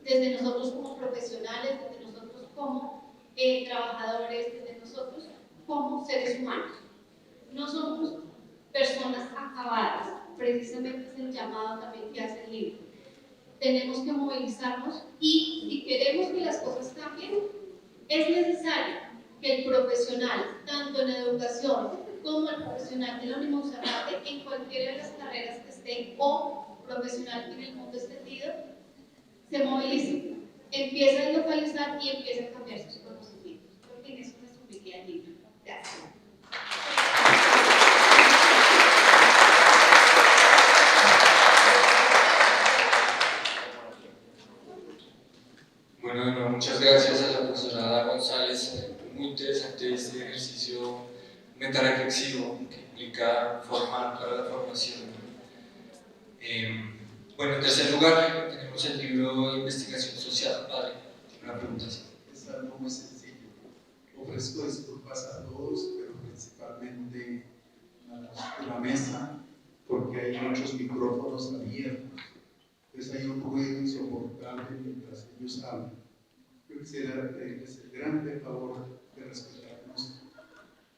desde nosotros como profesionales, desde nosotros como trabajadores, desde nosotros como seres humanos. No somos personas acabadas, precisamente es el llamado también que hace el libro. Tenemos que movilizarnos y si queremos que las cosas cambien, es necesario que el profesional, tanto en educación como el profesional de la universidad, en cualquiera de las carreras que esté, o profesional en el mundo extendido, se movilice, empiece a localizar y empiece a cambiar sus conocimientos. Creo que en eso es nuestro pequeño libro. Gracias. Bueno, muchas gracias a la profesora Ada González. Muy interesante este ejercicio metareflexivo que implica formar para la formación. Bueno, en tercer lugar tenemos el libro de investigación social. Padre, tiene una pregunta. Es algo muy sencillo. Ofrezco disculpas a todos, pero principalmente a los de la mesa, porque hay muchos micrófonos abiertos. Entonces hay un ruido insoportable mientras ellos hablan. Yo quisiera pedirles el grande favor de respetarnos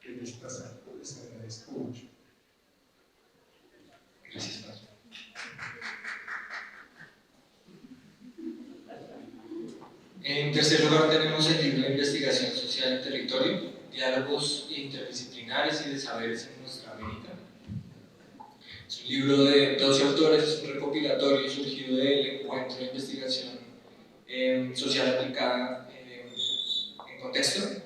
en esta sala. Les agradezco mucho. Gracias, Padre. En tercer lugar tenemos el libro de investigación social y territorio, diálogos interdisciplinares y de saberes en nuestra América. Es un libro de 12 autores, es un recopilatorio surgido del encuentro de investigación social aplicada en contexto.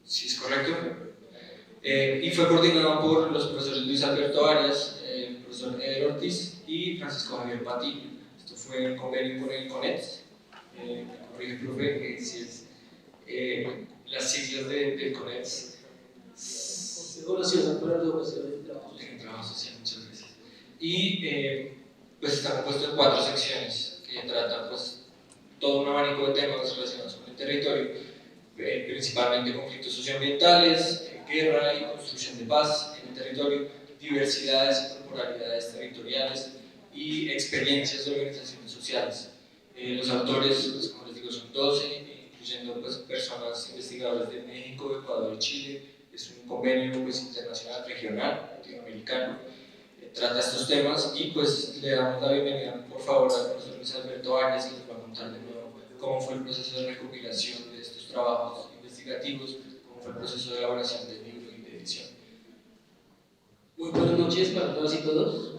Si es correcto. Y fue coordinado por los profesores Luis Alberto Arias, el profesor Eder Ortiz y Francisco Javier Patillo. Esto fue en convenio con el CONET, corrige, profe, si es las siglas del CONET. Nacional para la Educación y el trabajo social, muchas gracias. Y pues está compuesto de 4 secciones que tratan pues, todo un abanico de temas relacionados con el territorio, principalmente conflictos socioambientales, guerra y construcción de paz en el territorio, diversidades y temporalidades territoriales, y experiencias de organizaciones sociales. Los autores, pues, como les digo, son 12, incluyendo pues, personas investigadoras de México, Ecuador y Chile. Es un convenio pues, internacional, regional, latinoamericano, trata estos temas y pues le damos la bienvenida, por favor, al profesor Luis Alberto Arias, que nos va a contar de nuevo cómo fue el proceso de recopilación de estos trabajos investigativos, cómo fue el proceso de elaboración del libro y de edición. Muy buenas noches para todas y todos.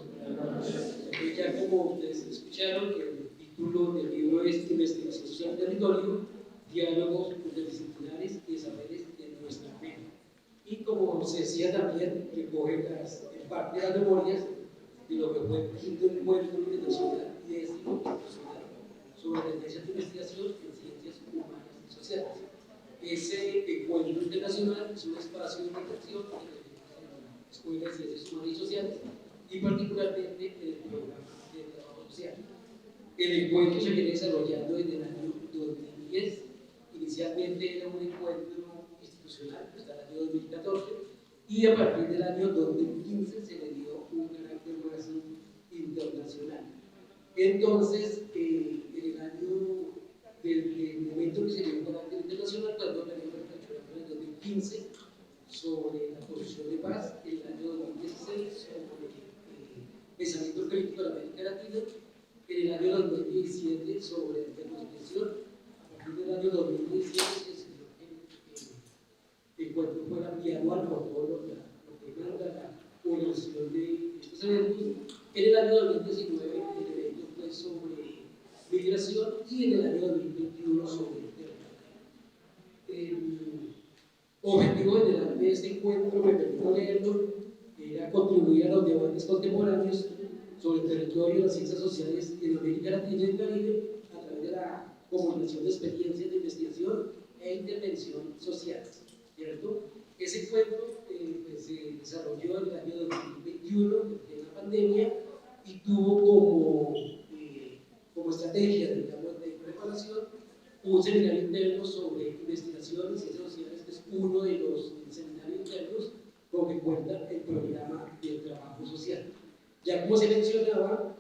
Ya como ustedes escucharon, el título del libro es Investigación Social y Territorio, Diálogos Interdisciplinares y Saberes de nuestra América. Y como se decía también, recoge parte de las memorias de lo que fue el quinto encuentro internacional y décimo institucional sobre tendencias de investigación en ciencias humanas y sociales. Ese encuentro internacional es un espacio de reflexión en escuelas de ciencias humanas y sociales y particularmente en el programa de trabajo social. El encuentro se viene desarrollando desde el año 2010. Inicialmente era un encuentro institucional hasta el año 2014 y a partir del año 2015 se le dio un carácter más internacional. Entonces, en el año del momento que se dio un carácter internacional, cuando veníamos reflexionando en el 2015 sobre la posición de paz, en el año 2016 sobre pensamiento crítico de América Latina, en el año 2017 sobre reconciliación, a partir del año 2017 el encuentro fuera bianual por todo lo que manda la organización de estos eventos. En el año 2019 el evento fue sobre migración y en el año 2021 sobre el objetivo general de este encuentro, me permito leerlo, era contribuir a los debates contemporáneos sobre el territorio y las ciencias sociales en América Latina y el Caribe a través de la comunicación de experiencias de investigación e intervención social. ¿Cierto? Ese encuentro pues, se desarrolló en el año 2021, en la pandemia, y tuvo como estrategia, digamos, de preparación un seminario interno sobre investigación en ciencias sociales, que es uno de los seminarios internos con que cuenta el programa del trabajo social. Ya como se mencionaba,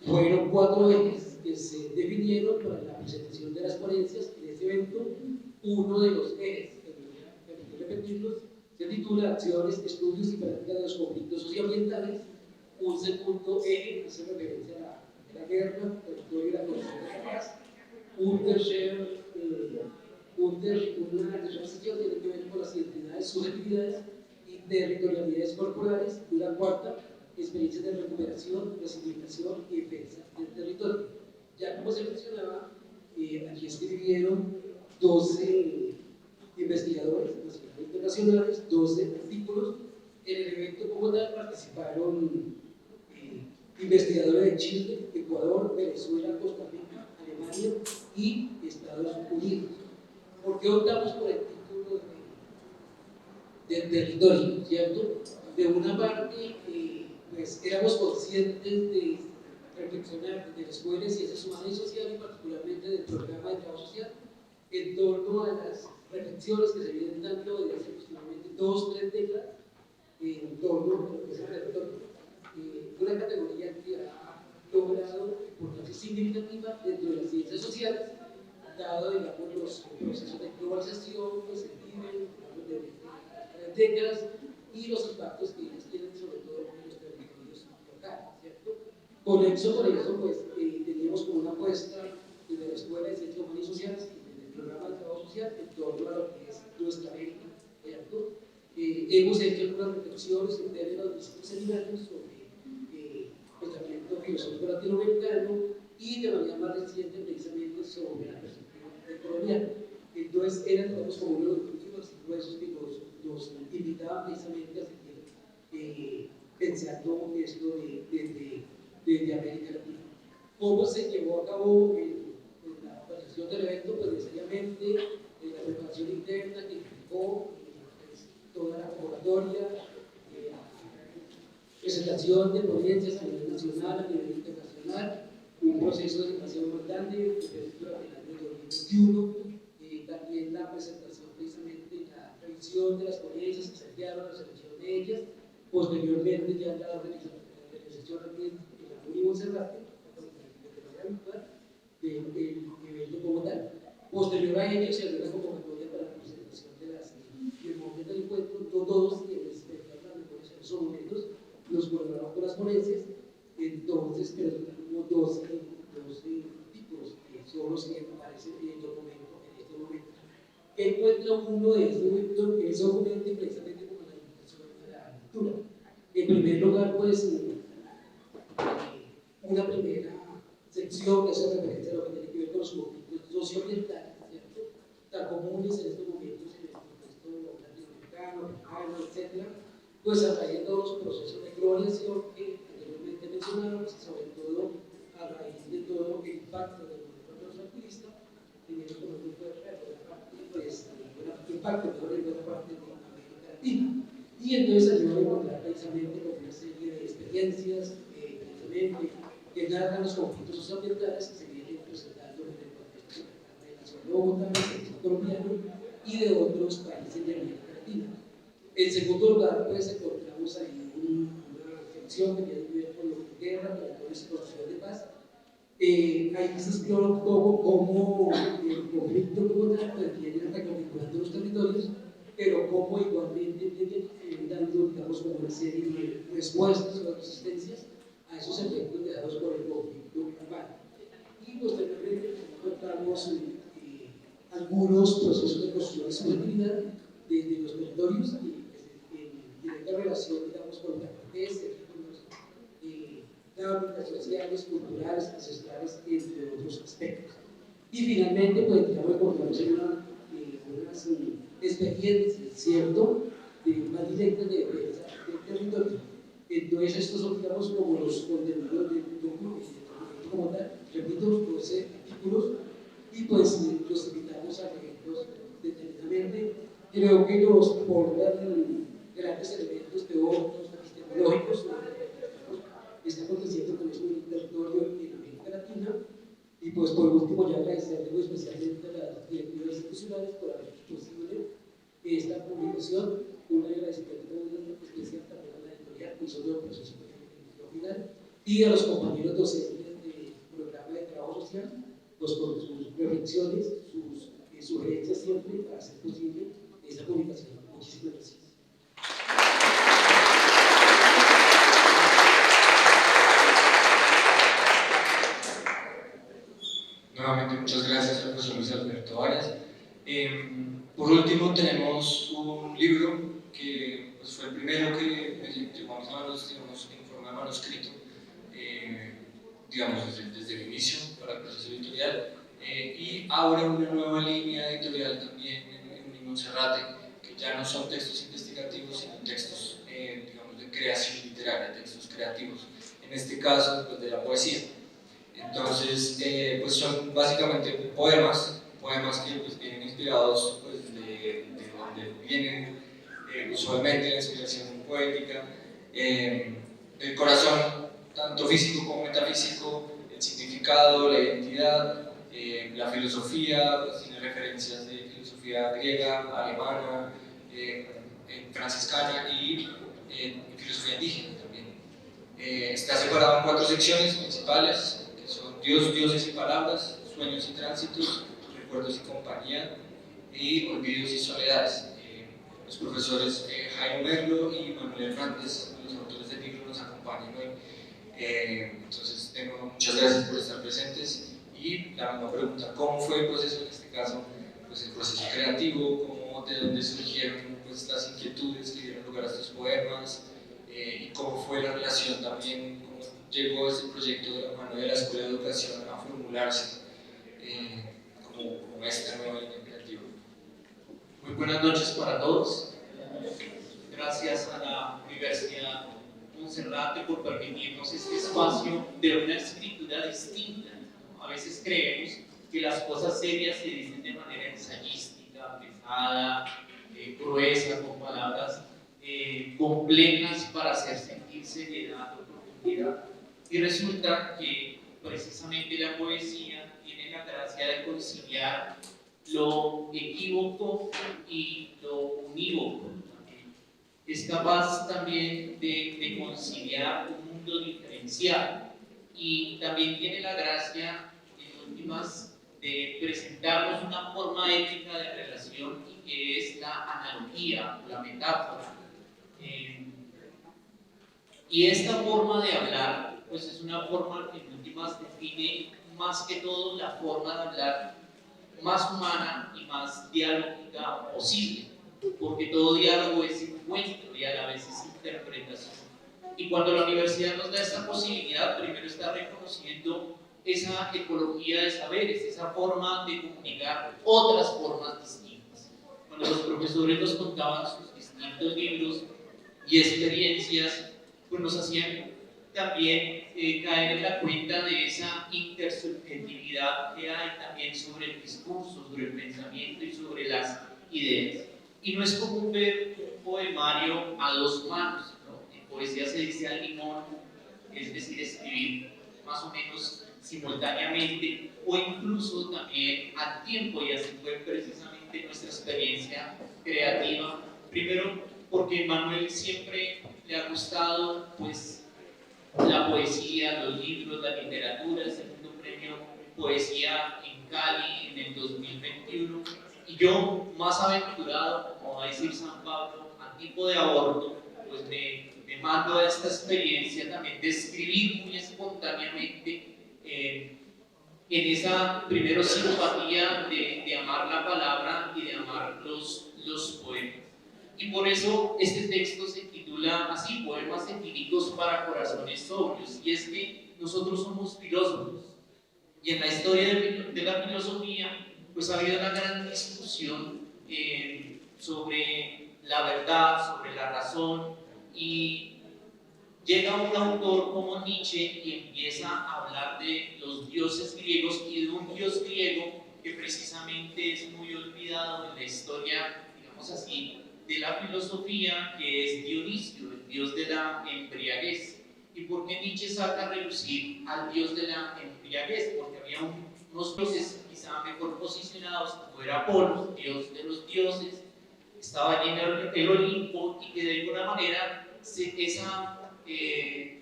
fueron 4 ejes que se definieron para la presentación de las ponencias en este evento. Uno de los ejes, que repetirlos, se titula Acciones, Estudios y Prácticas de los Conflictos Socioambientales. Un segundo eje hace referencia a la guerra, el territorio y la construcción de la paz. Una tercera sección tiene que ver con las identidades, subjetividades y territorialidades corporales. Y la cuarta, experiencias de recuperación, resignificación y defensa del territorio. Ya como se mencionaba, aquí escribieron 12 investigadores nacionales e internacionales, 12 artículos. En el evento como tal participaron investigadores de Chile, Ecuador, Venezuela, Costa Rica, Alemania y Estados Unidos. ¿Por qué optamos por el título del territorio? ¿Cierto? De una parte, pues éramos conscientes de reflexionar desde la Escuela de Ciencias Humanas y Sociales, y particularmente del programa de trabajo social, en torno a las reflexiones que se vienen dando desde hace aproximadamente 2-3 décadas en torno a lo que es el territorio. Una categoría que ha logrado importancia significativa dentro de las ciencias sociales, dado, digamos, los procesos de globalización que se viven de décadas y los impactos que ellas tienen sobre todo en los territorios locales, ¿cierto? Conexo con eso, pues, teníamos como una apuesta desde la Escuela de Ciencias Humanas y Sociales y desde el programa de trabajo social en torno a lo que es nuestra América, ¿cierto? Hemos hecho algunas reflexiones en términos de distintos seminarios sobre pensamiento filosófico latinoamericano y de manera más reciente precisamente sobre la perspectiva colonial. Entonces eran, digamos, como uno de los objetivos gruesos que nos invitaban precisamente a seguir pensando esto de América Latina. ¿Cómo se llevó a cabo la organización del evento? Pues necesariamente la preparación interna que implicó toda la convocatoria, presentación de ponencias a nivel nacional, a nivel internacional, un proceso de educación muy grande durante el año 2021, también la presentación precisamente, la revisión de las ponencias que se enviaron, la selección de ellas, Posteriormente, ya la organización aquí en la Uni Monserrate, de manera virtual, del evento como tal. Posterior a ello, se abrió la convocatoria para la presentación del momento del encuentro. No todos quienes presentaron las mejores en esos momentos los colaboraron con las ponencias. Entonces, pero tenemos 12 tipos que son los que aparecen en el documento en este momento. Encuentra uno de estos documentos que es documento precisamente como la invitación a la lectura. En primer lugar, pues, una primera sección que hace referencia a lo que tiene que ver con los conflictos socioambientales, ¿cierto? Tan comunes en estos momentos en el contexto latinoamericano, africano, etc. Pues a raíz de todos los procesos de globalización que anteriormente mencionamos, sobre todo a raíz de todo el impacto del movimiento transformista, teniendo como muy fuerte la parte, pues, el impacto mejor en buena parte de América Latina. Y entonces ayudó a encontrar precisamente con una serie de experiencias que narran los conflictos socioambientales que se vienen presentando en el contexto de la nación de Bogotá, del colombiano y de otros países de América Latina. En segundo lugar, pues encontramos ahí una sección que tiene que ver con lo que es guerra, territorios y construcción de paz. Ahí se explora un poco cómo el conflicto como tal pues, viene reconfigurando los territorios, pero cómo igualmente viene dando, digamos, como una serie de respuestas o resistencias a esos efectos dados por el conflicto urbano. Y posteriormente encontramos algunos procesos de construcción de subjetividad desde los territorios en directa relación, digamos, con la protesta, dinámicas sociales, culturales, ancestrales, entre otros aspectos. Y finalmente, pues, ya encontramos unas experiencias, ¿cierto?, más directas de defensa del territorio. Entonces, estos son, digamos, como los contenidos del documento como tal, repito, 12 artículos, y pues los invitamos a leerlos detenidamente. Creo que nos aportan grandes elementos teóricos, epistemológicos sobre lo que está aconteciendo con este territorio en América Latina. Y pues por último, ya agradecerle muy especialmente a las directivas institucionales por haber hecho posible esta publicación. Un agradecimiento muy especial también a la editorial, que hizo todo el proceso de final, y a los compañeros docentes del programa de trabajo social, pues por sus reflexiones, sus sugerencias siempre para hacer posible esta publicación. Muchísimas gracias. Nuevamente, muchas gracias al profesor Luis Alberto Arias. Por último, tenemos un libro que pues, fue el primero que llegó a mis manos, digamos, en forma de manuscrito, digamos, desde el inicio para el proceso editorial, y abre una nueva línea editorial también en Monserrate, que ya no son textos investigativos, sino textos, digamos, de creación literaria, textos creativos, en este caso, pues, de la poesía. Entonces, pues son básicamente poemas que pues, vienen inspirados pues, de donde vienen usualmente la inspiración poética, del corazón, tanto físico como metafísico, el significado, la identidad, la filosofía, pues, tiene referencias de filosofía griega, alemana, franciscana y filosofía indígena también. Está separado en 4 secciones principales, que son Dios, dioses y palabras, sueños y tránsitos, recuerdos y compañía, y olvidos y soledades. Los profesores Jaime Merlo y Manuel Hernández, los autores del libro, nos acompañan hoy. Entonces, muchas gracias por estar presentes. Y la misma pregunta, ¿cómo fue el proceso en este caso? Pues el proceso creativo, de dónde surgieron pues, las inquietudes que dieron lugar a estos poemas, y cómo fue la relación también, cómo llegó este proyecto de la mano de la Escuela de Educación a formularse como esta nueva línea creativa. Muy buenas noches para todos. Gracias a la Universidad Monserrate por permitirnos este espacio de una escritura distinta. A veces creemos que las cosas serias se dicen de manera ensayística, pesada, gruesa, con palabras complejas para hacer sentir seriedad o profundidad. Y resulta que precisamente la poesía tiene la gracia de conciliar lo equívoco y lo unívoco también. es capaz también de conciliar un mundo diferenciado y también tiene la gracia, en últimas, de presentarnos una forma ética de relación y que es la analogía, la metáfora. Y esta forma de hablar, pues es una forma que en últimas define más que todo la forma de hablar más humana y más dialógica posible, porque todo diálogo es encuentro y a la vez es interpretación. Y cuando la universidad nos da esta posibilidad, primero está reconociendo esa ecología de saberes, esa forma de comunicar otras formas distintas. Cuando los profesores nos contaban sus distintos libros y experiencias, pues nos hacían también caer en la cuenta de esa intersubjetividad que hay también sobre el discurso, sobre el pensamiento y sobre las ideas. Y no es común ver un poemario a dos manos, ¿no? En poesía se dice al limón, es decir, escribir más o menos simultáneamente o incluso también al tiempo, y así fue precisamente nuestra experiencia creativa. Primero, porque Manuel siempre le ha gustado pues la poesía, los libros, la literatura, el segundo premio Poesía en Cali en el 2021, y yo, más aventurado, como va a decir San Pablo, a tipo de aborto, pues me mando a esta experiencia también de escribir muy espontáneamente en esa primero simpatía de amar la palabra y de amar los poemas. Y por eso este texto se titula así, Poemas etíricos para corazones sobrios, y es que nosotros somos filósofos, y en la historia de la filosofía pues ha habido una gran discusión sobre la verdad, sobre la razón, y llega un autor como Nietzsche y empieza a hablar de los dioses griegos y de un dios griego que precisamente es muy olvidado en la historia, digamos así, de la filosofía, que es Dionisio, el dios de la embriaguez. ¿Y por qué Nietzsche saca a relucir al dios de la embriaguez? Porque había unos dioses quizá mejor posicionados, como era Apolo, dios de los dioses, estaba lleno el Olimpo, y que de alguna manera esa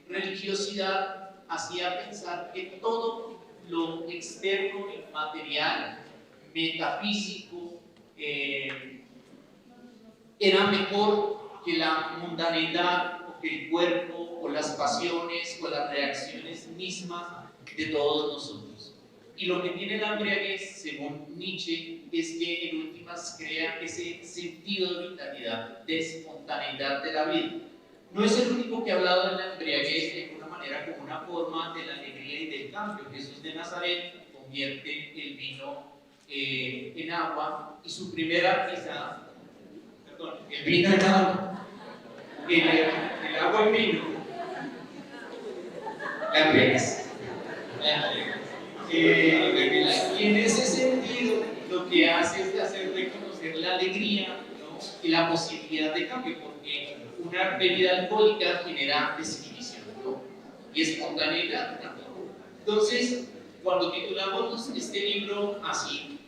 religiosidad hacía pensar que todo lo externo, material, metafísico, era mejor que la mundanidad, o que el cuerpo, o las pasiones, o las reacciones mismas de todos nosotros. Y lo que tiene la embriaguez, según Nietzsche, es que en últimas crea ese sentido de vitalidad, de espontaneidad de la vida. No es el único que ha hablado de la embriaguez de alguna manera como una forma de la alegría y del cambio. Jesús de Nazaret convierte el vino en agua, y su primera quizá, perdón, el vino en agua, el agua en vino, la embriaguez. Y en ese sentido lo que hace es hacer reconocer la alegría, ¿no? Y la posibilidad de cambio, porque una bebida alcohólica genera desinhibición, ¿no? Y espontaneidad también. Entonces, cuando titulamos este libro así,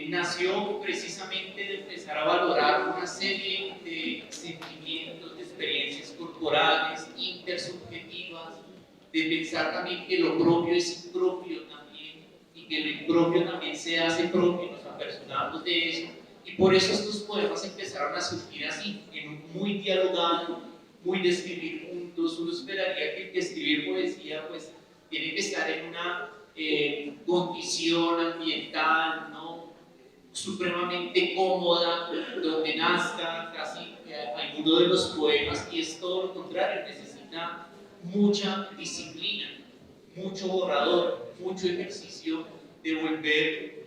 nació precisamente de empezar a valorar una serie de sentimientos, de experiencias corporales, intersubjetivas, de pensar también que lo propio es impropio también, y que lo impropio también se hace propio, nos apersonamos de eso, y por eso estos poemas empezaron a surgir así, en un muy dialogado, muy de escribir juntos. Uno esperaría que el que escribir poesía pues tiene que estar en una condición ambiental, ¿no?, supremamente cómoda, donde nazca casi alguno de los poemas, y es todo lo contrario, necesita mucha disciplina, mucho borrador, mucho ejercicio de volver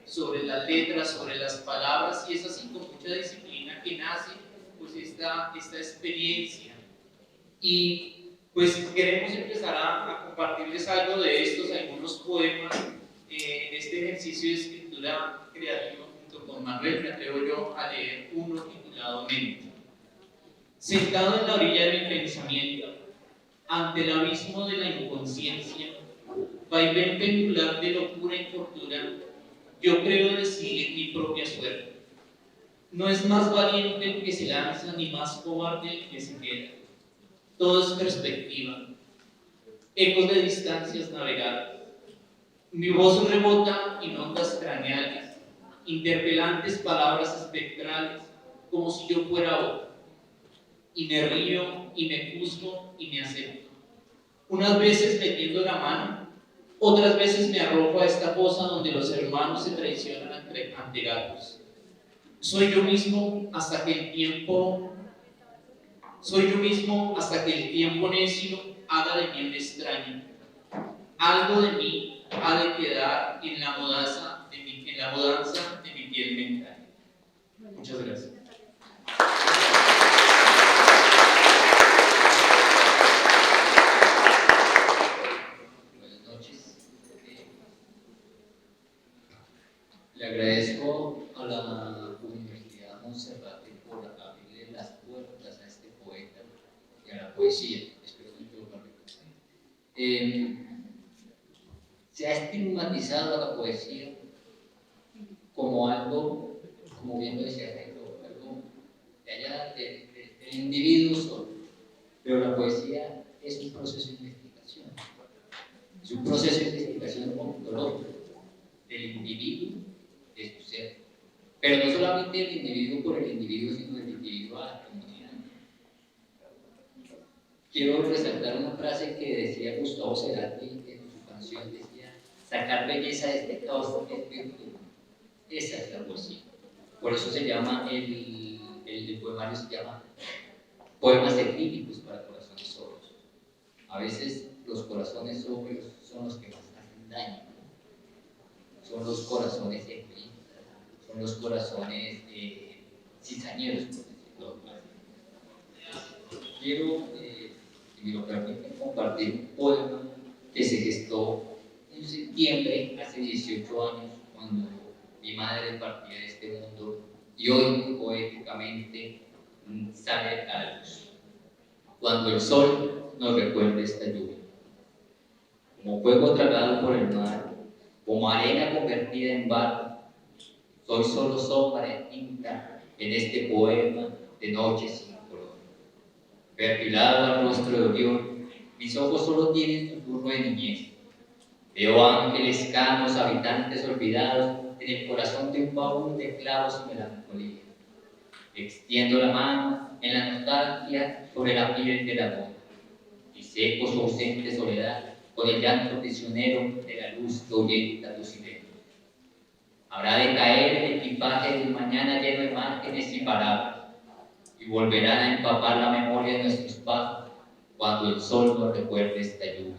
sobre las letras, sobre las palabras, y es así con mucha disciplina que nace pues esta experiencia. Y pues queremos empezar a compartirles algo de estos, algunos poemas, en este ejercicio de escritura creativa junto con Manuel. Me atrevo yo a leer uno titulado Mente. Sentado en la orilla de mi pensamiento, ante el abismo de la inconsciencia, vaivén pendular de locura y tortura, yo creo decidir mi propia suerte. No es más valiente el que se lanza, ni más cobarde el que se queda. Todo es perspectiva, ecos de distancias navegadas. Mi voz rebota en ondas craneales, interpelantes palabras espectrales, como si yo fuera otro. Y me río, y me juzgo, y me acepto. Unas veces me tiendo la mano, otras veces me arrojo a esta fosa donde los hermanos se traicionan ante gatos. Soy yo mismo hasta que el tiempo necio haga de mí un extraño. Algo de mí ha de quedar en la mudanza de mi piel mental. Muchas gracias. Buenas noches. Le agradezco a la Universidad Monserrate por abrirle las puertas a este poeta y a la poesía. Espero no equivocarme. Se ha estigmatizado a la poesía como algo, como bien lo decía Jairo, algo de allá del individuo solo. Pero la poesía es un proceso de investigación. Es un proceso de investigación ontológico del individuo, de su ser. Pero no solamente del individuo por el individuo, sino del individuo a la comunidad. Quiero resaltar una frase que decía Gustavo Cerati en su canción, decía: sacar belleza de este caos es virtud. Esa es la poesía. Por eso se llama, el poemario se llama Poemas etílicos para corazones sobrios. A veces los corazones sobrios son los que más hacen daño. Son los corazones egoístas, son los corazones cizañeros, por decirlo así. Quiero, si me lo permiten, compartir un poema que se gestó en septiembre, hace 18 años, cuando mi madre partía de este mundo, y hoy poéticamente sale a la luz. Cuando el sol nos recuerde esta lluvia, como fuego tragado por el mar, como arena convertida en barro, soy solo sombra de tinta en este poema de noche sin color. Perfilado al rostro de Orión, mis ojos solo tienen susurro de niñez. Veo ángeles canos, habitantes olvidados, en el corazón de un baúl de clavos y melancolía. Extiendo la mano en la nostalgia sobre la piel del amor, y seco su ausente soledad con el llanto prisionero de la luz que ahuyenta tu silencio. Habrá de caer el equipaje del mañana lleno de márgenes y palabras, y volverán a empapar la memoria de nuestros pasos cuando el sol nos recuerde esta lluvia.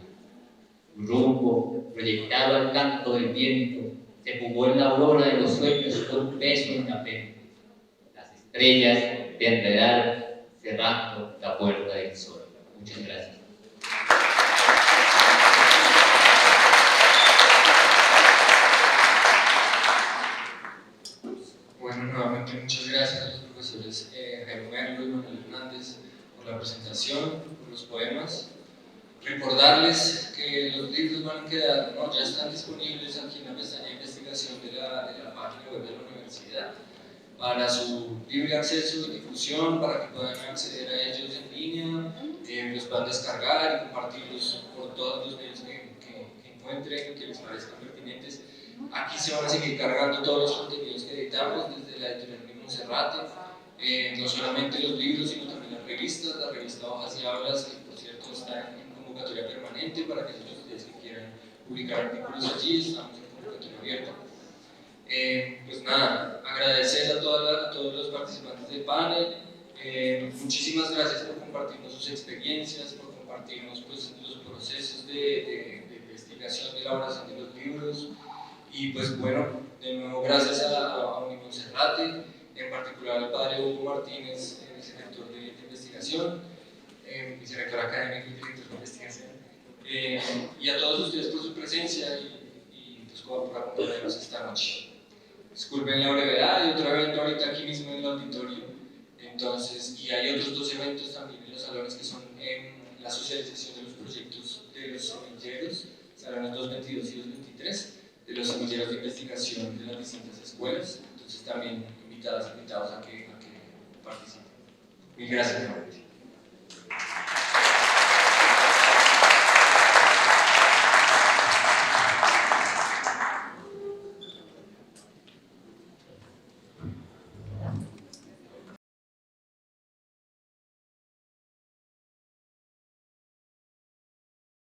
Un rumbo proyectado al canto del viento se fugó en la aurora de los sueños con un beso en la frente. Las estrellas te enredaron cerrando la puerta del sol. Muchas gracias. Bueno, nuevamente muchas gracias a los profesores Jairo Merlo y Manuel Hernández por la presentación, por los poemas. Recordarles que los libros van a quedar, ¿no? Ya están disponibles aquí en la pestaña de investigación de la página web de la universidad para su libre acceso y difusión, para que puedan acceder a ellos en línea, los puedan descargar y compartirlos por todos los medios que encuentren, que les parezcan pertinentes. Aquí se van a seguir cargando todos los contenidos que editamos desde la editorial de Monserrate, no solamente los libros, sino también las revistas, la revista Hojas y Hablas, que por cierto está en convocatoria permanente para que ustedes que quieran publicar artículos allí, estamos en convocatoria abierta. Pues nada, agradecer a todos los participantes del panel, muchísimas gracias por compartirnos sus experiencias, por compartirnos pues, los procesos de investigación, de elaboración de los libros, y pues bueno, de nuevo gracias a Unimonserrate, en particular al padre Hugo Martínez, vicerrector de investigación, vicerrector académico y director de investigación, y a todos ustedes por su presencia y pues por acompañarnos esta noche. Disculpen la brevedad, hay otro evento ahorita aquí mismo en el auditorio, entonces, y hay otros dos eventos también en los salones que son la socialización de los proyectos de los semilleros, salones 222 y 223, de los semilleros de investigación de las distintas escuelas. Entonces, Entonces también invitados a que participen. Mil gracias, nuevamente.